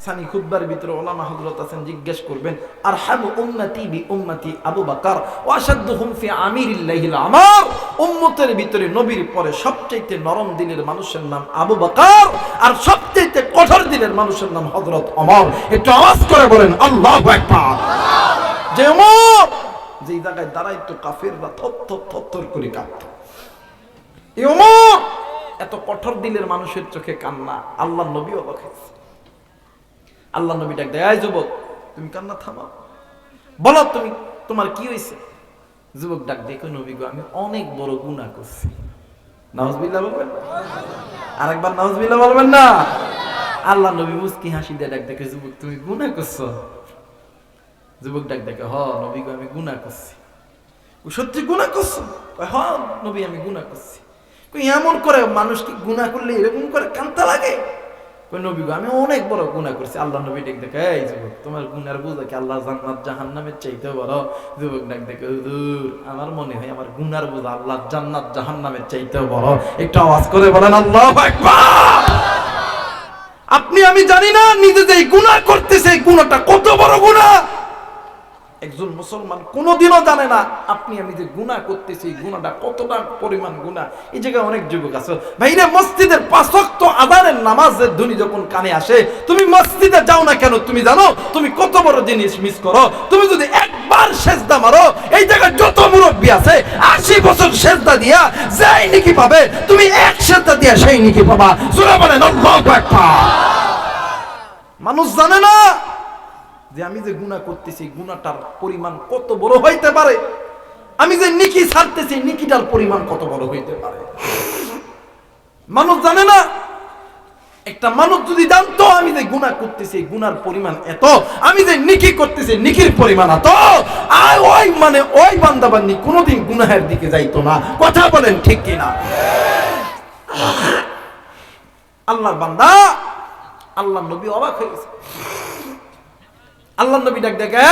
সানি খুতবার ভিতরে ওলামা হযরত আছেন, জিজ্ঞেস করবেন আরহামু উম্মতি বি উম্মতি আবু বকর ওয়া আশাদ্দুহুম ফি আমিরিল্লাহিল আমার। উম্মতের ভিতরে নবীর পরে সবচেয়ে নরম দিলের মানুষের নাম আবু বকর, আর সবচেয়ে কঠোর দিলের মানুষের নাম হযরত ওমর। একটু আওয়াজ করে বলেন আল্লাহু আকবার। যে ওমর যে জায়গায় দাঁড়াইতো কাফেররা থর করে কাঁপতো, এই ওমর এত কঠোর দিলের মানুষের চোখে কান্না। আল্লাহর নবী অবাক হয়েছে। আল্লাহ নবী ডাক দেয়, এই যুবক তুমি কান্না থামাও, বলো তুমি তোমার কি হয়েছে। যুবক ডাক দেখো, নবী গো আমি অনেক বড় গুনাহ করছি। নাউজুবিল্লাহ বলবেন না? আরেকবার নাউজুবিল্লাহ বলবেন না? আল্লাহ নবী মুস্কি হাসি দিয়ে ডাক দেখে, যুবক তুমি গুনাহ করছো? যুবক ডাক দেখে, হ নবী গো আমি গুনাহ করছি। সত্যি গুনাহ করছো? হ নবী আমি গুনাহ করছি। এমন করে মানুষ কি গুনাহ করলে এরকম করে কান্তা লাগে? নবী গো আমি অনেক বড় গুনাহ করছি। আল্লাহ নবী ডাক দেখে, এই যুবক তোমার গুনার বোঝা কি আল্লাহ জান্নাত জাহান্নামের চাইতে বড়? যুবক ডাক দেখে, হুজুর আমার মনে হয় আমার গুনার বোঝা আল্লাহ জান্নাত জাহান্নামের চাইতে বড়। একটু আওয়াজ করে বলেন আল্লাহু আকবার। আপনি আমি জানি না নিজে যে গুনাহ করতেছে এই গুনাহটা কত বড় গুনাহ। একজন মুসলমান কোনোদিনও জানে না আপনি আমি যে গুনাহ করতেছি এই গুনাহটা কতটা পরিমাণ গুনাহ। এই জায়গায় অনেক যুবক আছে, ভাইরে মসজিদের 5 ওয়াক্ত আযানের নামাজের ধ্বনি যখন কানে আসে তুমি মসজিদে যাও না কেন? তুমি জানো তুমি কত বড় জিনিস মিস করো? তুমি যদি একবার সিজদা মারো, এই জায়গায় যত মুরব্বি আছে 80 বছর সিজদা দিয়া যেই নেকি পাবে, তুমি এক সিজদা দিয়া সেই নেকি পাবা। সূরা বলেন আল্লাহু আকবার। মানুষ জানে না যে আমি যে গুনাহ করতেছি গুনাহটার পরিমাণ কত বড় হইতে পারে, আমি যে নেকি ছাড়তেছি নেকিটার পরিমাণ কত বড় হইতে পারে। মানুষ জানে না। একটা মানুষ যদি জানতো আমি যে গুনাহ করতেছি গুনার পরিমাণ এত, আমি যে নেকি করতেছি নেকির পরিমাণ এত, আর ওই বান্দা বান্দি কোনোদিন গুনাহের দিকে যাইতো না। কথা বলেন ঠিক কিনা? আল্লাহর বান্দা, আল্লাহর নবী অবাক হয়ে গেছে। আল্লাহ নবী ডাক দেখে,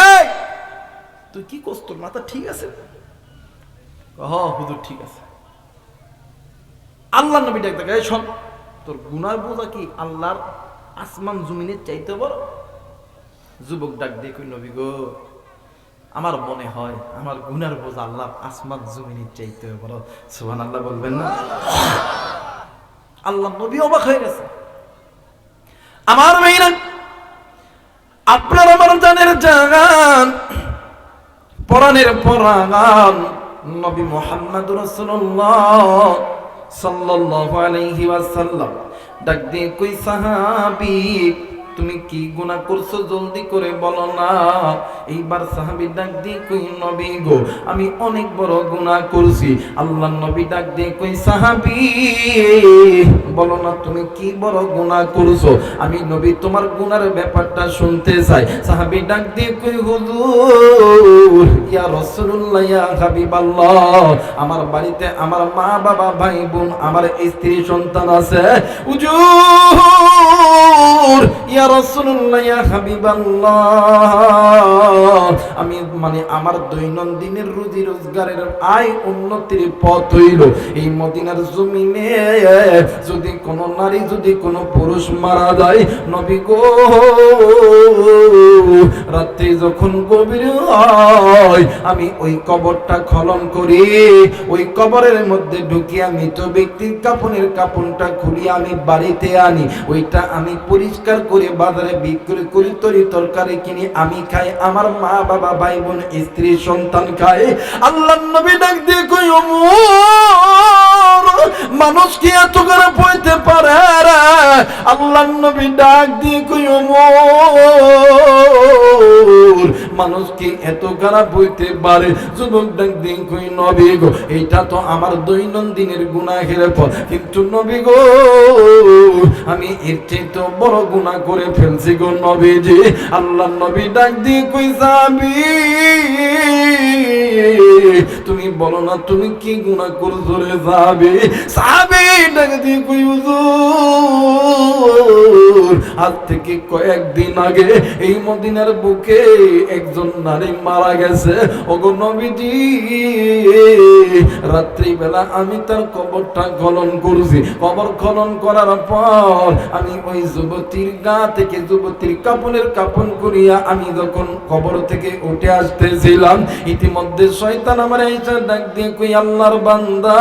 তুই কি করছ? তোর মাথা ঠিক আছে? হুজুর ঠিক আছে। আল্লাহ নবী ডাক দেখে, শোন তোর গুনার বোঝা কি আল্লাহর আসমান জমিনের চাইতে বড়? যুবক ডাক দিয়ে কই, নবী গো আমার মনে হয় আমার গুনার বোঝা আল্লাহর আসমান জমিনের চাইতে বড়। সুবহানাল্লাহ বলবেন না? আল্লাহ নবী অবাক হয়ে গেছে। আমার মেয়েরা, আপনার আমার জানের জান, পরাণের পরাণ নবী মুহাম্মদুর রাসূলুল্লাহ সাল্লাল্লাহু আলাইহি ওয়াসাল্লাম ডাক দিয়ে কই, সাহাবী তুমি কি গুনাহ করছো জলদি করে বলো না। এইবার সাহাবী ডাক দিয়ে কই, নবী গো আমি অনেক বড় গুনাহ করছি। আল্লাহর নবী ডাক দিয়ে কই, সাহাবী বলো না তুমি কি বড় গুনাহ করছো? আমি নবী তোমার গুনার ব্যাপারটা শুনতে চাই। সাহাবী ডাক দিয়ে কই, হুজুর ইয়া রাসূলুল্লাহ ইয়া হাবিবাল্লাহ, আমার বাড়িতে আমার মা বাবা ভাই বোন আমার স্ত্রী সন্তান আছে। হুজুর ইয়া রাসূলুল্লাহ ইয়া হাবিবাল্লাহ, আমি আমার দৈনন্দিনের রুজি রোজগারের আয় উন্নতির পথ হইল এই মদিনার জমিনে যদি কোনো নারী যদি কোনো পুরুষ মারা যায়, নবী গো রাতে যখন গভীর হয় আমি ওই কবরটা খনন করি, ওই কবরের মধ্যে ঢুকি আমি তো ব্যক্তির কাফনের কাফনটা খুলি আমি বাড়িতে আনি, ওইটা আমি পরিষ্কার করে বাজারে বিক্রি করি, তরকারি কিনি আমি খাই, আমার মা বাবা ভাই বোন স্ত্রী সন্তান খায়। আল্লাহর নবী ডাক দিয়ে কই, ওমর মানুষ কি এত করে বইতে পারে রে? আল্লাহর নবী ডাক দিয়ে কই, ওমর মানুষ কি এত খারাপ হইতে পারে? যুবক ডাক দিয়ে কই, নবী গো এইটা তো আমার দৈনন্দিনের গুনাহের পথ, কিন্তু নবী গো আমি এর চেয়ে বড় গুনাহ করে ফেলছি গো নবীজি। আল্লাহর নবী ডাক দিয়ে কই, যাবি তুমি বলো না তুমি কি গুনাহ করছো রে? যাবি সাহাবী ডাক দিয়ে কই, হুজুর আজ থেকে কয়েকদিন আগে এই মদিনার বুকে এক একজন নারী মারা গেছে। ওগো নবীজি, রাত্রিবেলা আমি তার কবরটা খনন করছি। কবর খনন করার পর আমি ওই যুবতীর গা থেকে যুবতীর কাপড়ের কাপন করিয়া আমি যখন কবর থেকে উঠে আসতেছিলাম, ইতিমধ্যে শয়তান আমার এসে ডাক দিয়ে কই, আল্লাহর বান্দা,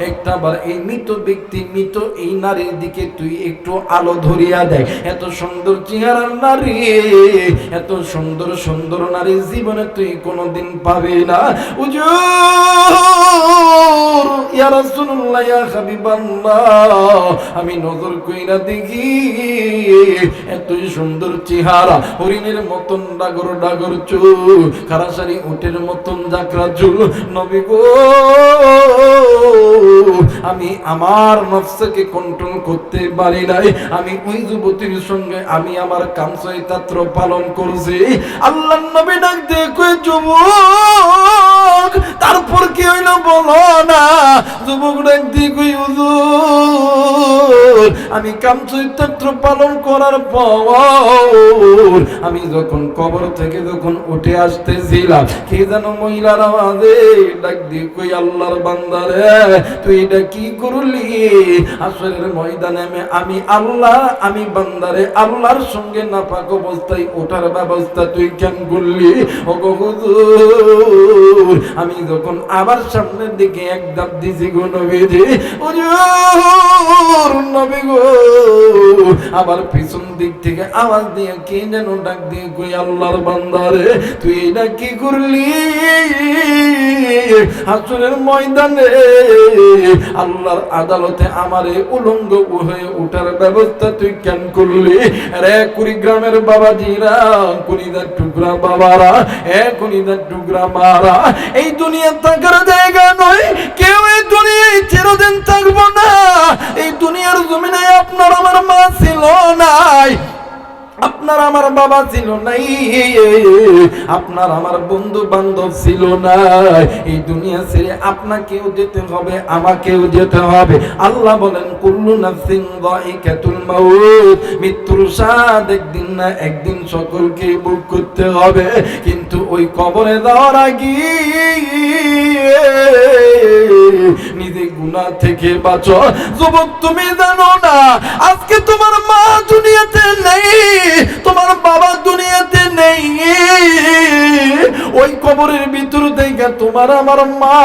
একটা বার এই মৃত ব্যক্তি, মৃত এই নারীর দিকে তুই একটু আলো ধরিয়া দেয়। এত সুন্দর চেহারার নারী, এত সুন্দর সুন্দর নারী জীবনে তুই কোনোদিন পাবি না। হুজুর, ইয়া রাসূলুল্লাহ, ইয়া হাবিবাল্লাহ, আমি নজর কইরা দেখি এতই সুন্দর চেহারা, হরিণের মতন ডাগর ডাগর চুল, খারাসারি উটের মতন জাকরা চুল। নবী গো, আমি আমার নফসকে কন্ট্রোল করতে পারি নাই। আমি ওই যুবতীর সঙ্গে আমি আমার কামচরিতাত্র পালন করছি। আল্লাহর নবী ডাক দিয়ে কই, যুবক, তারপর কি হইল বলো না? যুবক ডাক দিয়ে কই, হুজুর, আমি কামচরিতাত্র পালন করার পর আমি যখন কবর থেকে যখন উঠে আসতেছিলাম, কে যেন মহিলার আওয়াজে ডাক দিয়ে কই, আল্লাহর বান্দারে, তুই এটা কি করলি? আসরের ময়দানে আমি আল্লাহ, আমি বান্দারে আল্লাহর সঙ্গে নাপাক অবস্থায় ওঠার ব্যবস্থা তুই কেন করলি? ওগো হুজুর, আমি যখন আবার সামনের দিকে এক ধাপ দিছি গো নবীজি, হুজুর নবী গো, আবার পিছন দিক থেকে আওয়াজ দিয়ে কে যেন ডাক দিয়ে কই, আল্লাহর বান্দারে, তুই এটা কি করলি? হাসরের ময়দানে আল্লাহর আদালতে আমারে উলঙ্গ হয়ে উঠার ব্যবস্থা তুই কেন করলি? রে কুড়িগ্রামের বাবাজিরা, কুড়িদার টুকরা বাবারা, কুড়িদার টুকরা মারা, এই দুনিয়া থাকার জায়গা নয়। কেউ এই দুনিয়ায় চিরদিন থাকবো না। এই দুনিয়ার জমিনে আপনার আমার মা ছিল নাই, আপনার আমার বাবা ছিল নাই, আপনার আমার বন্ধু বান্ধব ছিল না। এই দুনিয়া ছেড়ে আপনাকেও যেতে হবে, আমাকেও যেতে হবে। আল্লাহ বলেন, কুল্লু নাফসিন যায়িকাতুল মাউত, মৃত্যুর স্বাদ একদিন না একদিন সকলকে ভোগ করতে হবে। কিন্তু ওই কবরে যাওয়ার আগে নিজে গুনাহ থেকে বাঁচো। যুবক, তুমি জানো না আজকে তোমার মা দুনিয়াতে নেই, তোমার বাবা দুনিয়াতে নেই। ওই কবরের ভিতর থেকে তোমার আমার মা,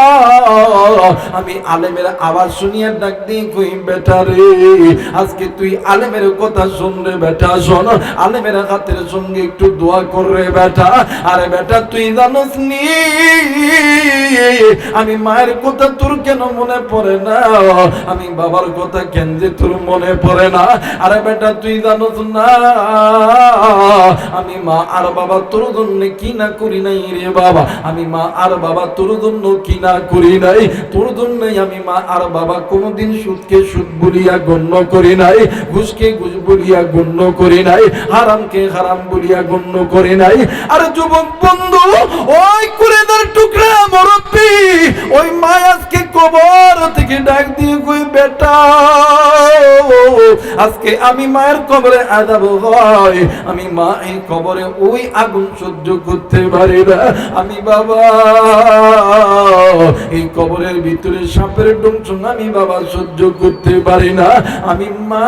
আমি আলেমের আবার শুনিয়া ডাক দিয়ে কই, বেটা রে, আজকে তুই আলেমের কথা শুন রে বেটা, শোন, আলেমের হাতের সঙ্গে একটু দোয়া কর রে বেটা। আরে বেটা, তুই জানোস নি আমি মায়ের কথা তোর কেন মনে পড়ে না? আমি বাবার কথা কেন যে তোর মনে পড়ে না? আরে বেটা, তুই জানোস না আমি মা আর বাবা তোর জন্য কি না করি নাই রে বাবা। আমি মা আর বাবা তোর জন্য কি না করি নাই। তোর জন্যই আমি মা আর বাবা কোনোদিন সুদকে সুদ বলিয়া গণ্য করি নাই, ঘুষকে ঘুষ বলিয়া গণ্য করি নাই, হারামকে হারাম বলিয়া গণ্য করি নাই। আর যুবক বন্ধু, ওই কুড়িদার টুকরা মুরব্বি, ওই মা আজকে কবর থেকে ডাক দিয়ে কই, বেটা, আজকে আমি মায়ের কবরে আযাব হয়, আমি মা এই কবরে ওই আগুন সহ্য করতে পারি না। আমি বাবা এই কবরের ভিতরে সাপের ডুমচুন আমি বাবা সহ্য করতে পারি না। আমি মা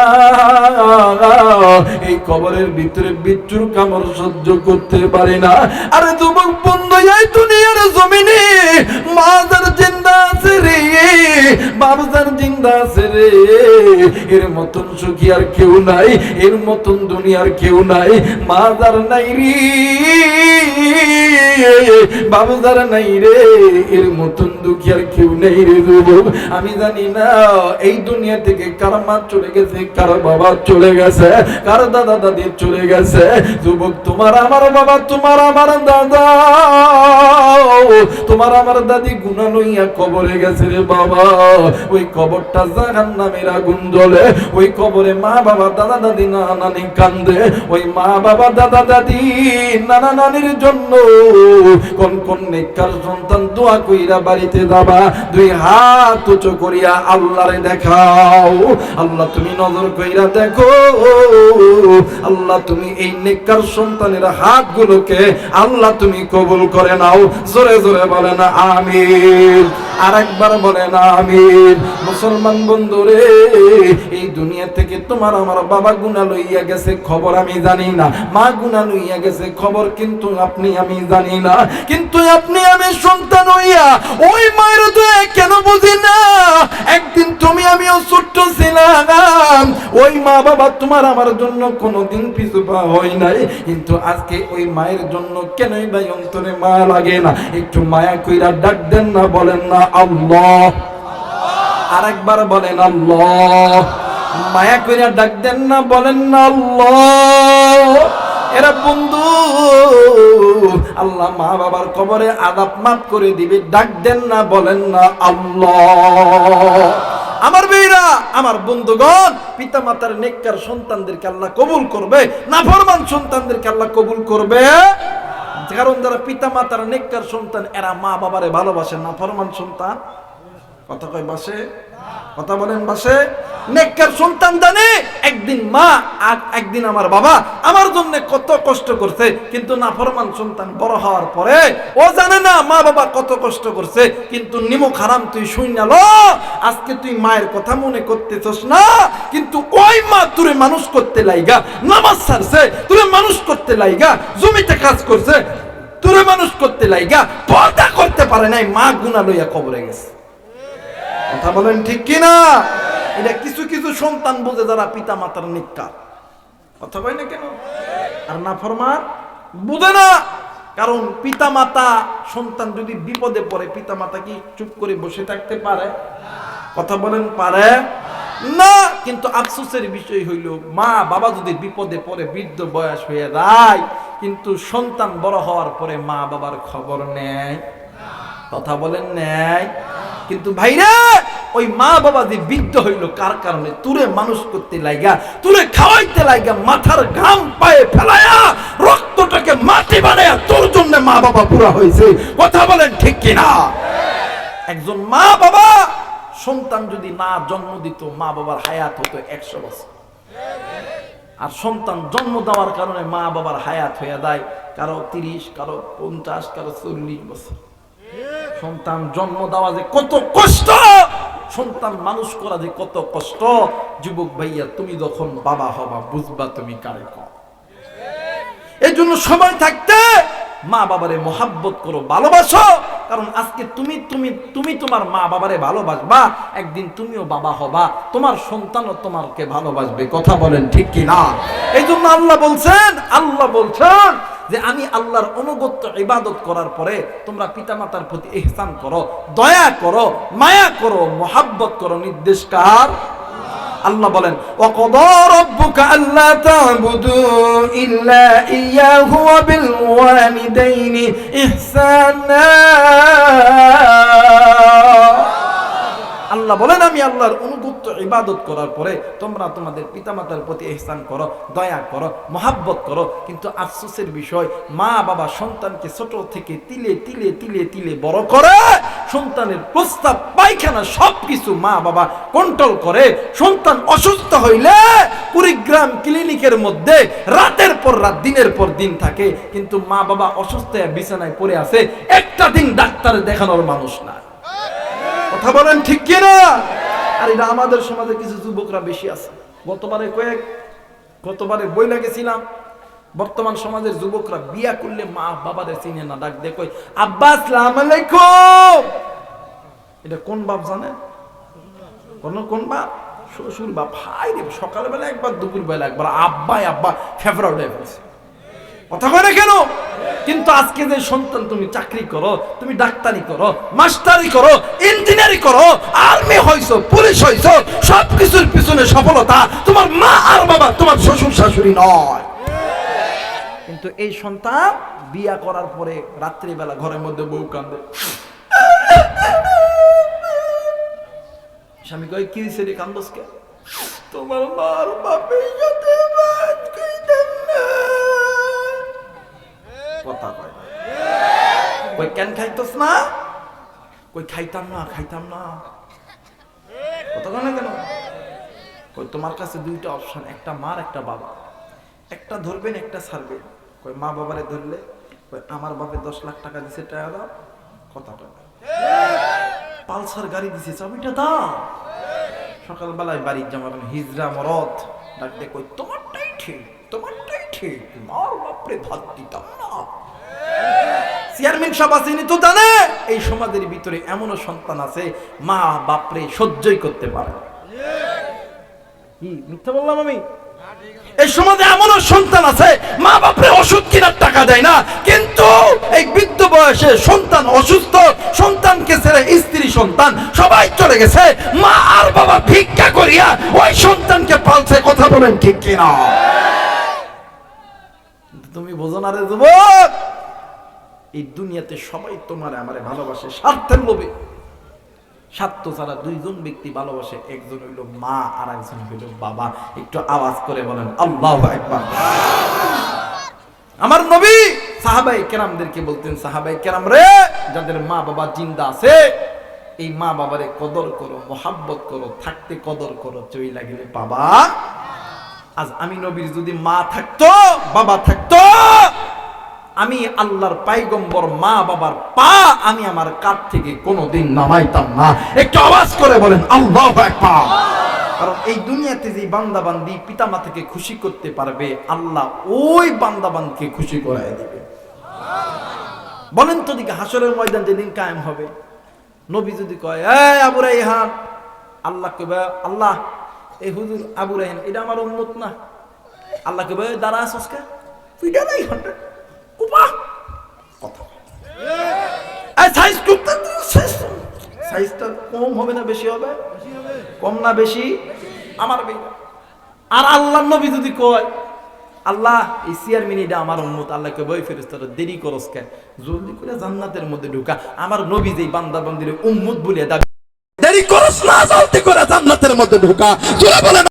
এই কবরের ভিতরে বিচ্ছুর কামড় সহ্য করতে পারি না। আরে যুবক বন্ধু, এই দুনিয়ার জমিনে মা যার জিন্দা আছে রে, বাবা যার জিন্দা আছে রে, এর মতন সুখী আর কেউ নাই, এর মতন দুনিয়ার কেউ নাই। মা যার নাই রে, বাবা যার নাই রে, এর মতন দুঃখী আর কেউ নেই রে যুবক। আমি জানি না এই দুনিয়া থেকে কার মা চলে গেছে, কার বাবা চলে গেছে, কার দাদা দাদি চলে গেছে। যুবক, তোমার আমার বাবা, তোমার আমার দাদা তোমার আমার দাদি গুনাহ লইয়া কবরে গেছে রে বাবা, ওই কবরটা জাহান্নামের আগুন জ্বলে, ওই কবরে মা বাবা দাদা দাদি নানা নানি কান্দে, ওই মা বাবা দাদা দাদি নানা নানির জন্য কোন কোন নেককার সন্তান দোয়া কইরা বাড়িতে যাবা, দুই হাত উঁচু করিয়া আল্লাহরে দেখাও। আল্লাহ তুমি নজর কইরা দেখো, আল্লাহ তুমি এই নেককার সন্তানের হাতগুলোকে আল্লাহ তুমি কবুল করে নাও। জোরে জোরে বলেন আমিন, আরেকবার বলেন আমিন। মুসলমান বন্ধুরে, এই দুনিয়া থেকে তোমার আমার বাবা গুনাহ লইয়া গেছে খবর আমি জানি না, মা গুনাহ লইয়া গেছে খবর কিন্তু আপনি আমি জানি না, কিন্তু আপনি আমি সন্তান হইয়া ওই মায়ের দয়া কেন বুঝি না? একদিন তুমি আমিও ছোট্ট ছিলাম, ওই মা বাবা তোমার আমার জন্য কোনোদিন পিছু পা হয় নাই, কিন্তু আজকে ওই মায়ের জন্য কেনই ভাই অন্তরে মায়া লাগে না? একটু মায়া কইরা ডাক দেন না, বলেন না আল্লাহ, আরেকবার বলেন আল্লাহ, মায়া কইরা ডাক দেন না, বলেন না আল্লাহ। এরা বন্ধু, আল্লাহ মা বাবার কবরে আযাব মাফ করে দিবে, ডাক দেন না, বলেন না আল্লাহ। আমার ভাইরা, আমার বন্ধুগণ, পিতা মাতার নেককার সন্তানদেরকে আল্লাহ কবুল করবে, নাফরমান সন্তানদেরকে আল্লাহ কবুল করবে। কারণ যারা পিতা মাতার নেককার সন্তান এরা মা বাবারে ভালোবাসে, নাফরমান সন্তান কথা কয় বাসে, কথা বলেন বাসে। নেককার সন্তান জানে একদিন মা আর একদিন আমার বাবা আমার জন্য কত কষ্ট করছে, কিন্তু নাফরমান সন্তান বড় হওয়ার পরে ও জানে না মা বাবা কত কষ্ট করছে, কিন্তু নিমক হারাম তুই শুইনালো, আজকে তুই মায়ের কথা মনে করতেছস না, কিন্তু ওই মা তুরে মানুষ করতে লাইগা নামাজ ছাড়ছে, তুরে মানুষ করতে লাইগা জমিতে কাজ করছে, তুরে মানুষ করতে লাইগা পর্দা করতে পারে নাই, মা গুনাহ লইয়া কবরে গেছে। কথা বলেন ঠিক কিনা? এটা কিছু কিছু সন্তান বোঝে যারা পিতা মাতার নেককার, কথা কয় না কেন? আর নাফরমান বুঝে না, কারণ পিতা মাতা সন্তান যদি বিপদে পড়ে পিতা মাতা কি চুপ করে বসে থাকতে পারে? কথা বলেন পারে না। কিন্তু আফসোসের বিষয় হইল মা বাবা যদি বিপদে পড়ে বৃদ্ধ বয়স হয়ে যায়, কিন্তু সন্তান বড় হওয়ার পরে মা বাবার খবর নেয়, কথা বলেন নেয়। কিন্তু ভাইরা, ওই মা বাবা যে বৃদ্ধ হইল কার কারণে? তুরে মানুষ করতে লাইগা, তুরে খাওয়াইতে লাইগা, মাথার ঘাম পায়ে ফেলায়া রক্তটাকে মাটি বানায়া তোর জন্য মা বাবা পুরা হয়েছে, কথা বলেন ঠিক কিনা? একজন মা বাবা সন্তান যদি না জন্ম দিত, মা বাবার হায়াত হতো 100 বছর, আর সন্তান জন্ম দেওয়ার কারণে মা বাবার হায়াত হয়ে যায় কারো 30, কারো 50, কারো 40 বছর। সন্তান জন্ম দেওয়া যে কত কষ্ট, সন্তান মানুষ করা যে কত কষ্ট। যুবক ভাইয়া, তুমি যখন বাবা হবা বুঝবা তুমি কারে কও। এই জন্য সময় থাকতে মা বাবারে মহাব্বত করো, ভালোবাসো, কারণ আজকে তুমি তুমি তুমি তোমার মা বাবারে ভালোবাসবা, একদিন তুমিও বাবা হবা, তোমার সন্তানও তোমাকে ভালোবাসবে, কথা বলেন ঠিক কি না? এই জন্য আল্লাহ বলছেন যে আমি আল্লাহর অনুগত্য ইবাদত করার পরে তোমরা পিতামাতার প্রতি ইহসান করো, দয়া করো, মায়া করো, মহাব্বত করো। নির্দেশ কার? আল্লাহ বলেন ওয়াকাদা রাব্বুকা আল্লা তা'বুদু ইল্লা ইয়্যাহু ওয়া বিল ওয়ালিদাইনি ইহসানা। আল্লাহ বলেন আমি আল্লাহর অনুগত্য ইবাদত করার পরে তোমরা তোমাদের পিতামাতার প্রতি ইহসান করো, দয়া করো, মহাব্বত করো। কিন্তু আফসোসের বিষয়, মা বাবা সন্তানকে ছোট থেকে তিলে তিলে তিলে তিলে বড় করে, সন্তানের প্রস্তাব পায়খানা সবকিছু মা বাবা কন্ট্রোল করে। সন্তান অসুস্থ হইলে কুড়িগ্রাম ক্লিনিকের মধ্যে রাতের পর রাত দিনের পর দিন থাকে, কিন্তু মা বাবা অসুস্থ হয়ে বিছানায় পড়ে আছে, একটা দিন ডাক্তারে দেখানোর মানুষ না, কথা বলেন ঠিক কিনা? আর এটা আমাদের সমাজে কিছু যুবকরা বেশি আছে। গতবারে বই লাগেছিলাম, বর্তমান সমাজের যুবকরা বিয়া করলে মা বাবাদের চিনে না, ডাক দিয়ে কই আব্বা আসসালামু আলাইকুম। এটা কোন বাপ জানে? কোন বাপ? শ্বশুর বাপ। হাই রে, সকালবেলা একবার, দুপুর বেলা একবার, আব্বাই আব্বা ফেভারিট হয়ে গেছে, কথা কয় না কেন? কিন্তু আজকে যে সন্তান, তুমি চাকরি করো, তুমি ডাক্তারি করো, মাস্টারি করো, ইঞ্জিনিয়ারিং করো, আর্মি হইছো, পুলিশ হইছো, সবকিছুর পিছনে সফলতা তোমার মা আর বাবা, তোমার শ্বশুর শাশুড়ি নয়। কিন্তু কিন্তু এই সন্তান বিয়া করার পরে রাত্রিবেলা ঘরের মধ্যে বউ কান্দে, স্বামী কয় কি হয়েছে রে কান্দস কে? তোমার মার বাপের সাথে ভাত খাইতাম না। কথা কয় না। কই কেন খাইতস না? কই খাইতাম না। কথা কয় না কেন? কই তোমার কাছে দুইটা অপশন, একটা মার একটা বাবা, একটা ধরবেন একটা ছাড়বেন। কই মা বাবারে ধরলে কই আমার বাপে 10 লাখ টাকা দিছে, টাকা দাও। কথা কয় না। পালসার গাড়ি দিছে, চাবিটা দাও। সকালবেলায় বাড়ির জামার হিজরা মরদ ডাকতে কই তোমারটাই ঠিক, মার বাপরে ভাত দিতাম না। চেয়ারম্যান সাহেব আসেনি তো জানে এই সমাজের ভিতরে এমনও সন্তান আছে মা বাপরে সহ্যই করতে পারে। কি মিথ্যা বললাম আমি? এই সমাজে এমনও সন্তান আছে মা বাপরে ওষুধ কেনার টাকা দেয় না, কিন্তু এই বৃদ্ধ বয়সে সন্তান অসুস্থ, সন্তানকে ছেড়ে স্ত্রী সন্তান সবাই চলে গেছে, মা আর বাবা ভিক্ষা করিয়া ওই সন্তানকে পালছে। কথা বলেন ঠিক কিনা? তুমি বোঝো না রে যুবক, এই দুনিয়াতে সবাই তোমার আমারে ভালোবাসে স্বার্থের লোভে। স্বার্থ ছাড়া দুইজন ব্যক্তি ভালোবাসে, একজন হইল মা আর একজন হইল বাবা। একটু আওয়াজ করে বলেন আল্লাহু আকবার। আমার নবী সাহাবায়ে কেরামদেরকে বলতেন, সাহাবায়ে কেরাম রে, যাদের মা বাবা জিন্দা আছে এই মা বাবারে কদর করো, মোহাব্বত করো, থাকতে কদর করো, চইলা গেলে বাবা। আজ আমি নবীর যদি মা থাকতো বাবা থাকতো, আমি আল্লাহর পয়গম্বর মা বাবার পা আমি আমার কাঁধ থেকে কোনোদিন নামাইতাম না। একটু আওয়াজ করে বলেন আল্লাহু আকবার। কারণ এই দুনিয়াতে যে বান্দাবান্দি পিতামাতাকে খুশি করতে পারবে, আল্লাহ ওই বান্দাবান্দিকে খুশি করায় দিবে। বলেন তো দিকে হাসরের ময়দান যেদিন কায়েম হবে, নবী যদি কয় এই আবু রায়হান, আল্লাহ কবে আল্লাহ এই হুজুর আবু রায়হান এটা আমার উম্মত না, আল্লাহ কবে দাঁড়া আসস কে তুই নাই হঠাৎ সাইজটা কম হবে না বেশি হবে? কম না বেশি? আমার আর আল্লাহ নবী যদি কয় আল্লাহ এই চেয়ারম্যানটা আমার উম্মত, আল্লাহকে বই ফেরেশতারা দেরি করস কে, জলদি করে জান্নাতের মধ্যে ঢুকা। আমার নবী যেই বান্দা বান্দির উম্মত বলে দাবি, দেরি করস না, জলদি করে জান্নাতের মধ্যে ঢুকা।